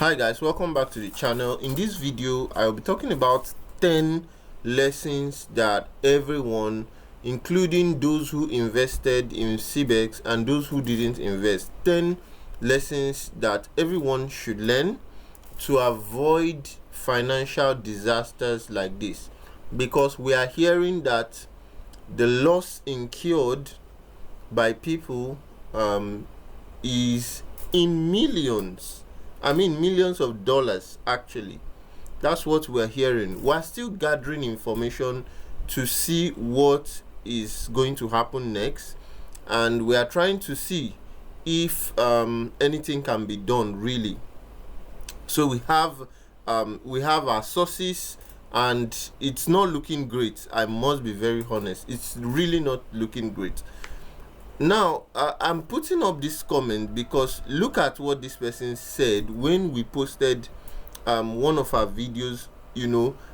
Hi guys, welcome back to the channel. In this video I will be talking about 10 lessons that everyone, including those who invested in CBEX and those who didn't invest, 10 lessons that everyone should learn to avoid financial disasters like this, because we are hearing that the loss incurred by people is in millions. I mean millions of dollars actually. That's what we're hearing. We're still gathering information to see what is going to happen next, and we are trying to see if anything can be done really. So we have our sources, and it's not looking great. I must be very honest, it's really not looking great. Now I'm putting up this comment because look at what this person said when we posted one of our videos,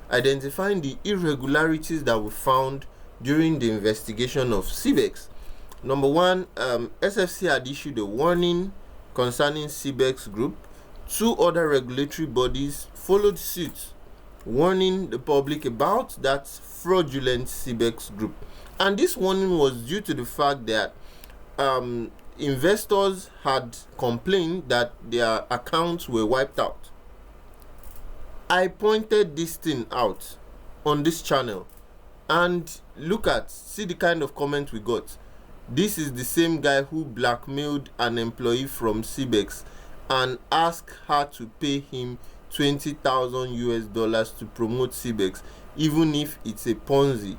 identifying the irregularities that we found during the investigation of CBEX. Number one, SFC had issued a warning concerning CBEX group. Two other regulatory bodies followed suit, warning the public about that fraudulent CBEX group. And this warning was due to the fact that investors had complained that their accounts were wiped out. I pointed this thing out on this channel, and see the kind of comment we got. This is the same guy who blackmailed an employee from CBEX and asked her to pay him $20,000 to promote CBEX, even if it's a Ponzi,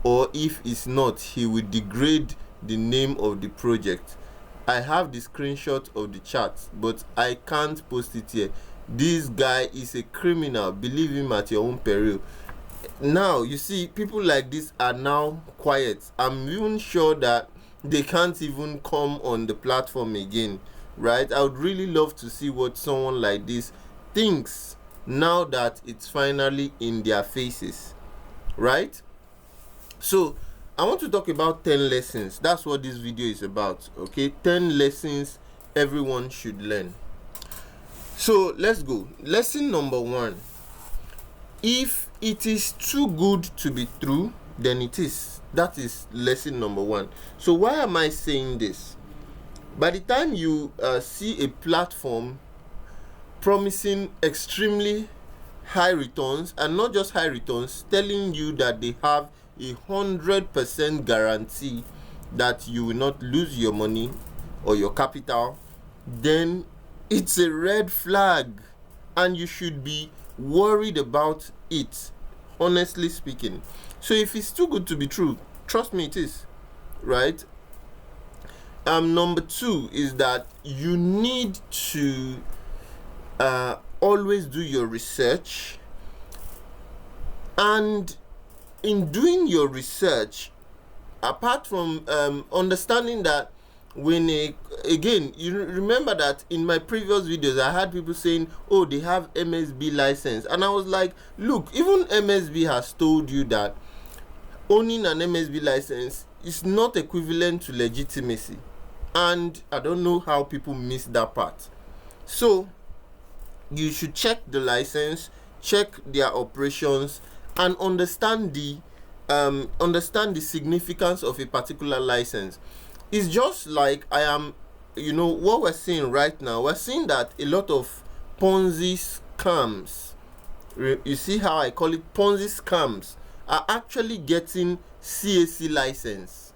or if it's not, he will degrade the name of the project. I have the screenshot of the chart, but I can't post it here. This guy is a criminal, believe him at your own peril. Now you see, people like this are now quiet. I'm even sure that they can't even come on the platform again, right? I would really love to see what someone like this thinks now that it's finally in their faces, right? So I want to talk about 10 lessons. That's what this video is about, okay? 10 lessons everyone should learn. So let's go. Lesson number 1. If it is too good to be true, then it is. That is lesson number 1. So why am I saying this? By the time you see a platform promising extremely high returns, and not just high returns, telling you that they have a 100% guarantee that you will not lose your money or your capital, then it's a red flag, and you should be worried about it, honestly speaking. So if it's too good to be true, trust me, it is, right? Number 2 is that you need to always do your research, and in doing your research, apart from understanding that again, you remember that in my previous videos I had people saying, oh, they have MSB license, and I was like, look, even MSB has told you that owning an MSB license is not equivalent to legitimacy, and I don't know how people miss that part. So you should check the license, check their operations, and understand the significance of a particular license. It's just like what we're seeing right now. We're seeing that a lot of Ponzi scams, you see how I call it Ponzi scams, are actually getting CAC license.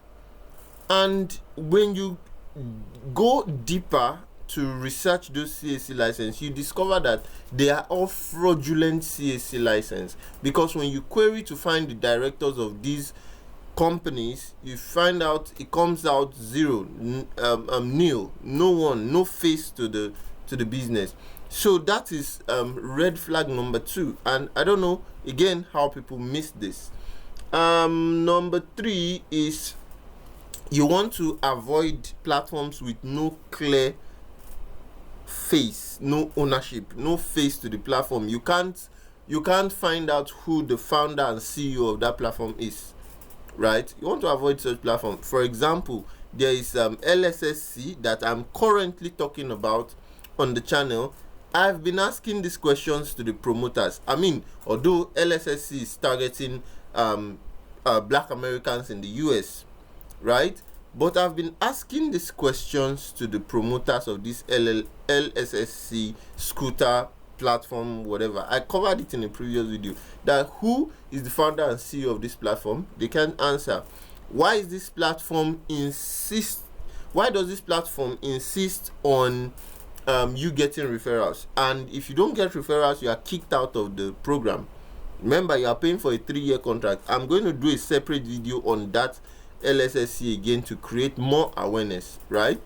And when you go deeper to research those CAC license, you discover that they are all fraudulent CAC license, because when you query to find the directors of these companies, you find out it comes out zero, nil, no one, no face to the business. So that is red flag number 2, and I don't know again how people miss this. Number 3 is you want to avoid platforms with no clear face, no ownership, no face to the platform. You can't find out who the founder and CEO of that platform is, right? You want to avoid such platform. For example, there is LSSC that I'm currently talking about on the channel. I've been asking these questions to the promoters. I mean, although LSSC is targeting black Americans in the US, right? But I've been asking these questions to the promoters of this LSSC scooter platform, whatever. I covered it in a previous video. That who is the founder and CEO of this platform? They can't answer. Why is this platform why does this platform insist on you getting referrals? And if you don't get referrals, you are kicked out of the program. Remember, you are paying for a 3-year contract. I'm going to do a separate video on that LSSC again to create more awareness, right?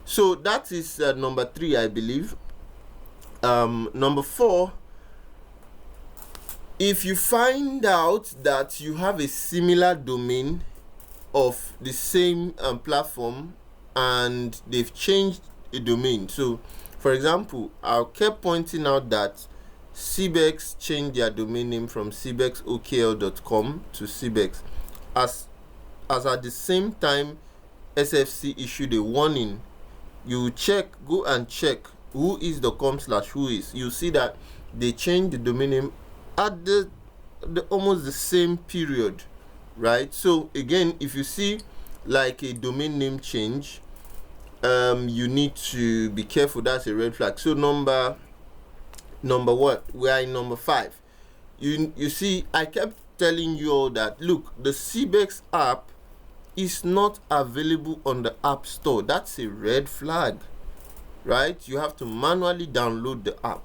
So that is number 3, I believe. Number 4, if you find out that you have a similar domain of the same platform and they've changed a domain. So for example, I kept pointing out that CBEX changed their domain name from CBEXokl.com to CBEX, as at the same time SFC issued a warning. You go and check who is the .com/who is. You see that they changed the domain name at the almost the same period, right? So again, if you see like a domain name change, you need to be careful. That's a red flag. So number what? We are in number 5. You see, I kept telling you all that, look, the CBEX app is not available on the App Store. That's a red flag, right? You have to manually download the app.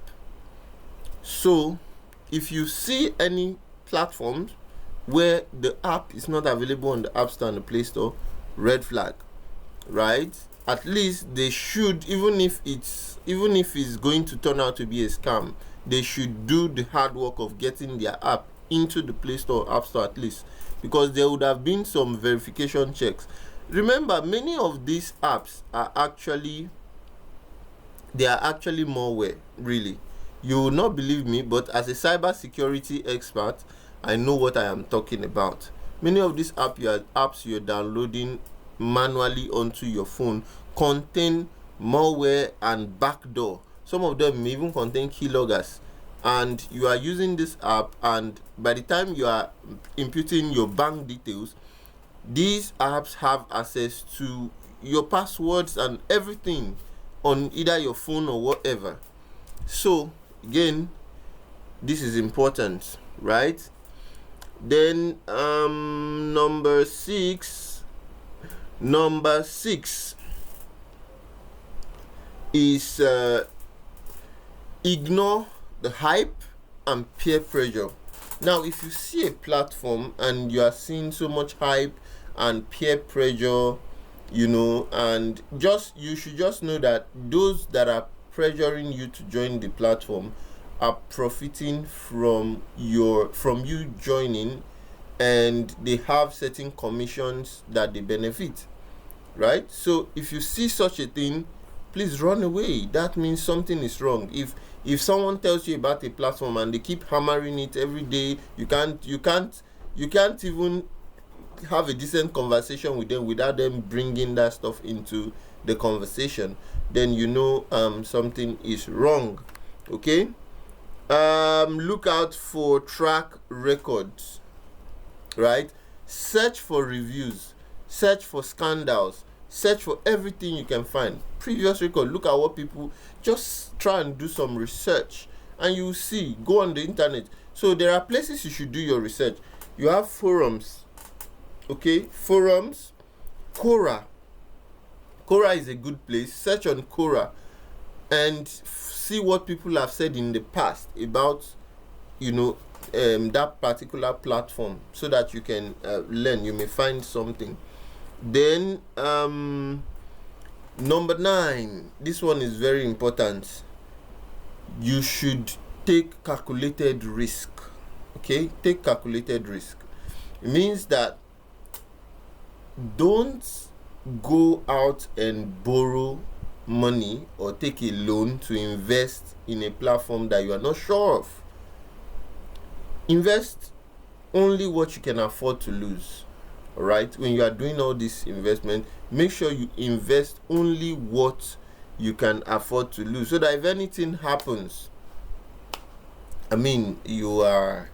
So if you see any platforms where the app is not available on the App Store and the Play Store, red flag, right? At least they should, even if it's going to turn out to be a scam, they should do the hard work of getting their app into the Play Store or App Store at least, because there would have been some verification checks. Remember, many of these apps are actually malware, really. You will not believe me, but as a cybersecurity expert, I know what I am talking about. Many of these apps you're downloading manually onto your phone contain malware and backdoor. Some of them may even contain keyloggers, and you are using this app, and by the time you are inputting your bank details, these apps have access to your passwords and everything on either your phone or whatever. So again, this is important, right? Then number 6 is ignore the hype and peer pressure. Now, if you see a platform and you are seeing so much hype and peer pressure, and you should just know that those that are pressuring you to join the platform are profiting from you joining, and they have certain commissions that they benefit, right? So if you see such a thing, please run away. That means something is wrong. If someone tells you about a platform and they keep hammering it every day, you can't even have a decent conversation with them without them bringing that stuff into the conversation, then something is wrong. Okay. Look out for track records, right? Search for reviews, search for scandals, search for everything you can find. Previous record, look at what people, just try and do some research, and you will see. Go on the internet. So there are places you should do your research. You have forums, okay? Forums. Quora is a good place. Search on Quora and see what people have said in the past about that particular platform, so that you can learn. You may find something. Then number 9, this one is very important. You should take calculated risk. Okay, take calculated risk. It means that don't go out and borrow money or take a loan to invest in a platform that you are not sure of. Invest only what you can afford to lose. All right, when you are doing all this investment, make sure you invest only what you can afford to lose, so that if anything happens, I mean, you are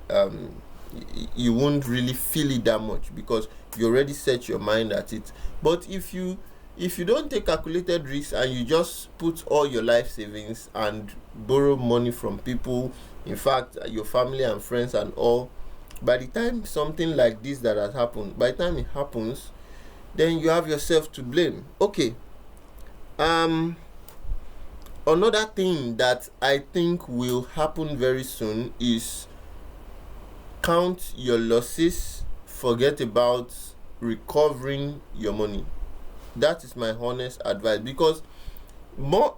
you won't really feel it that much because you already set your mind at it. But if you don't take calculated risks and you just put all your life savings and borrow money from people, in fact your family and friends and all, by the time something like this that has happened, by the time it happens, then you have yourself to blame. Okay, another thing that I think will happen very soon is count your losses, forget about recovering your money. That is my honest advice, because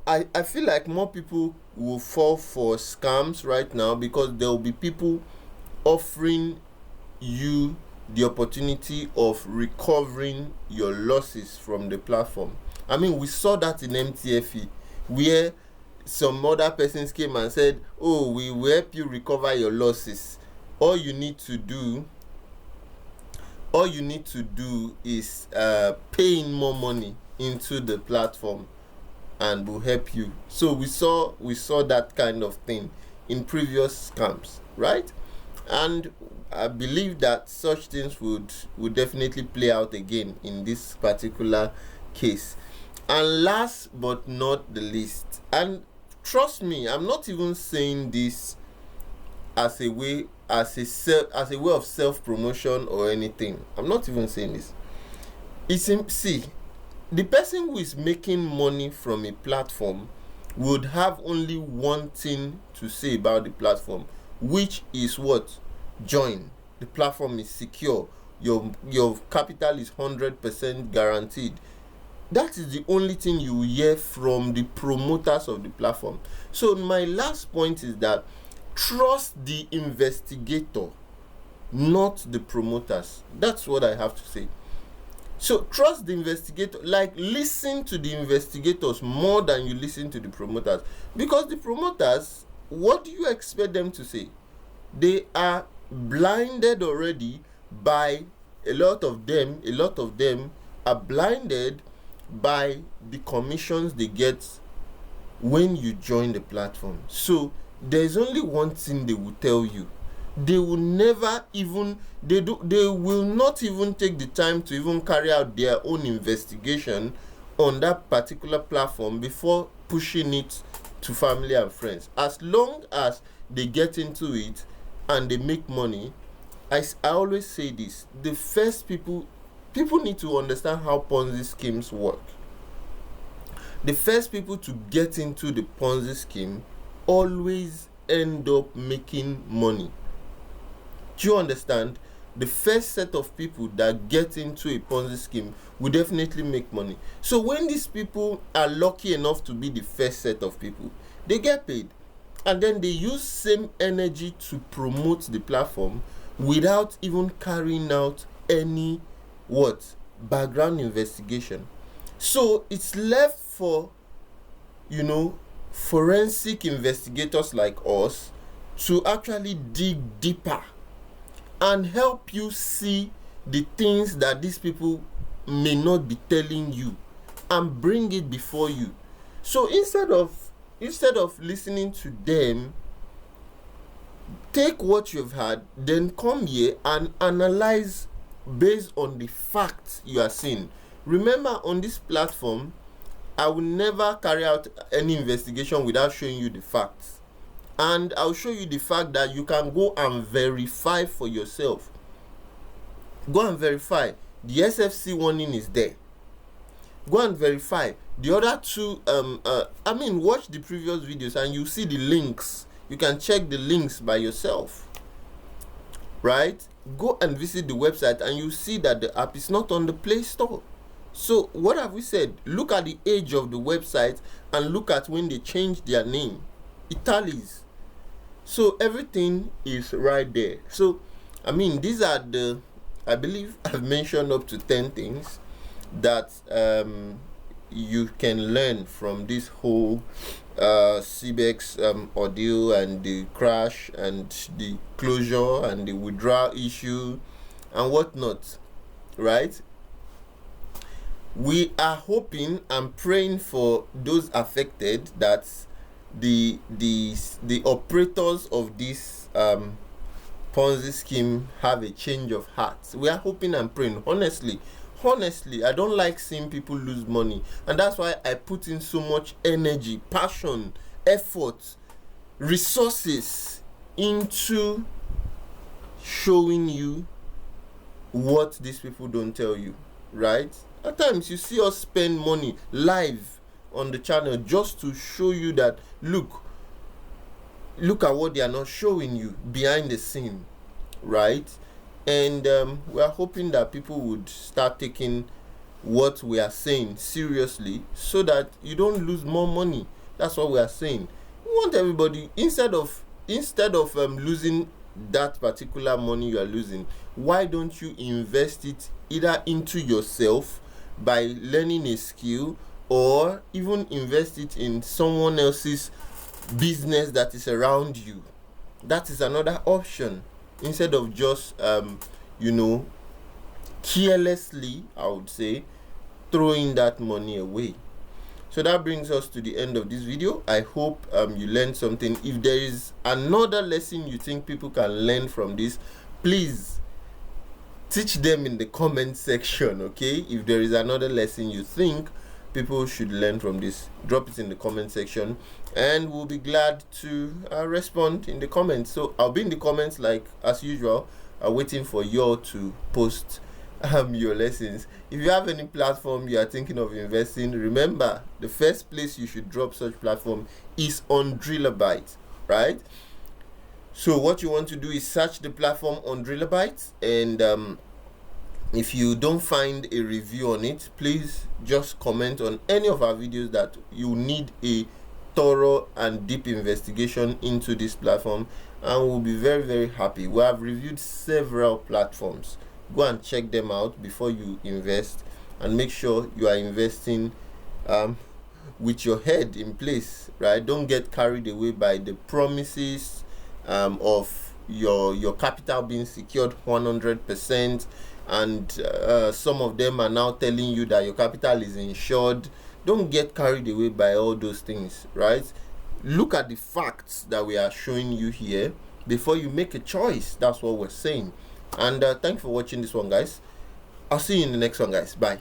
I feel like more people will fall for scams right now, because there will be people offering you the opportunity of recovering your losses from the platform. I mean, we saw that in MTFE, where some other persons came and said, oh, we will help you recover your losses. All you need to do is pay in more money into the platform and will help you. So we saw that kind of thing in previous scams, right? And I believe that such things would definitely play out again in this particular case. And last but not the least, and trust me, I'm not even saying this as a way of self-promotion or anything. I'm not even saying this. See, the person who is making money from a platform would have only one thing to say about the platform, which is what? Join. The platform is secure. Your capital is 100% guaranteed. That is the only thing you hear from the promoters of the platform. So my last point is that trust the investigator, not the promoters. That's what I have to say. So trust the investigator, like listen to the investigators more than you listen to the promoters, because the promoters, what do you expect them to say? They are blinded already by a lot of them are blinded by the commissions they get when you join the platform. So there's only one thing they will tell you. They will never even they will not even take the time to even carry out their own investigation on that particular platform before pushing it to family and friends. As long as they get into it and they make money, I always say this, the first people need to understand how Ponzi schemes work. The first people to get into the Ponzi scheme always end up making money. Do you understand? The first set of people that get into a Ponzi scheme will definitely make money. So when these people are lucky enough to be the first set of people, they get paid, and then they use same energy to promote the platform without even carrying out any background investigation. So it's left for forensic investigators like us to actually dig deeper and help you see the things that these people may not be telling you and bring it before you. So instead of listening to them, take what you've had, then come here and analyze based on the facts you are seeing. Remember, on this platform, I will never carry out any investigation without showing you the facts. And I'll show you the fact that you can go and verify for yourself. Go and verify. The SFC warning is there. Go and verify. The other two, watch the previous videos and you see the links. You can check the links by yourself. Right? Go and visit the website and you see that the app is not on the Play Store. So what have we said? Look at the age of the website and look at when they changed their name. It tallies. So everything is right there. So these are I believe I've mentioned up to 10 things that you can learn from this whole CBEX ordeal and the crash and the closure and the withdrawal issue and whatnot, right? We are hoping and praying for those affected that the operators of this Ponzi scheme have a change of heart. We are hoping and praying. Honestly, I don't like seeing people lose money, and that's why I put in so much energy, passion, effort, resources into showing you what these people don't tell you, right? At times you see us spend money live on the channel just to show you that look at what they are not showing you behind the scene, right? And we are hoping that people would start taking what we are saying seriously so that you don't lose more money. That's what we are saying. We want everybody, instead of losing that particular money you are losing, why don't you invest it either into yourself by learning a skill, or even invest it in someone else's business that is around you? That is another option, instead of just carelessly, I would say, throwing that money away. So that brings us to the end of this video. I hope you learned something. If there is another lesson you think people can learn from this, please teach them in the comment section, okay? If there is another lesson you think people should learn from this, drop it in the comment section and we'll be glad to respond in the comments. So I'll be in the comments like as usual, waiting for you all to post your lessons. If you have any platform you are thinking of investing, remember the first place you should drop such platform is on Drillabyte, right? So what you want to do is search the platform on Drillabyte, and if you don't find a review on it, please just comment on any of our videos that you need a thorough and deep investigation into this platform, and we'll be very, very happy. We have reviewed several platforms. Go and check them out before you invest, and make sure you are investing with your head in place, right? Don't get carried away by the promises of your capital being secured 100%, and some of them are now telling you that your capital is insured. Don't get carried away by all those things, right? Look at the facts that we are showing you here before you make a choice. That's what we're saying. And thanks for watching this one, guys. I'll see you in the next one, guys. Bye.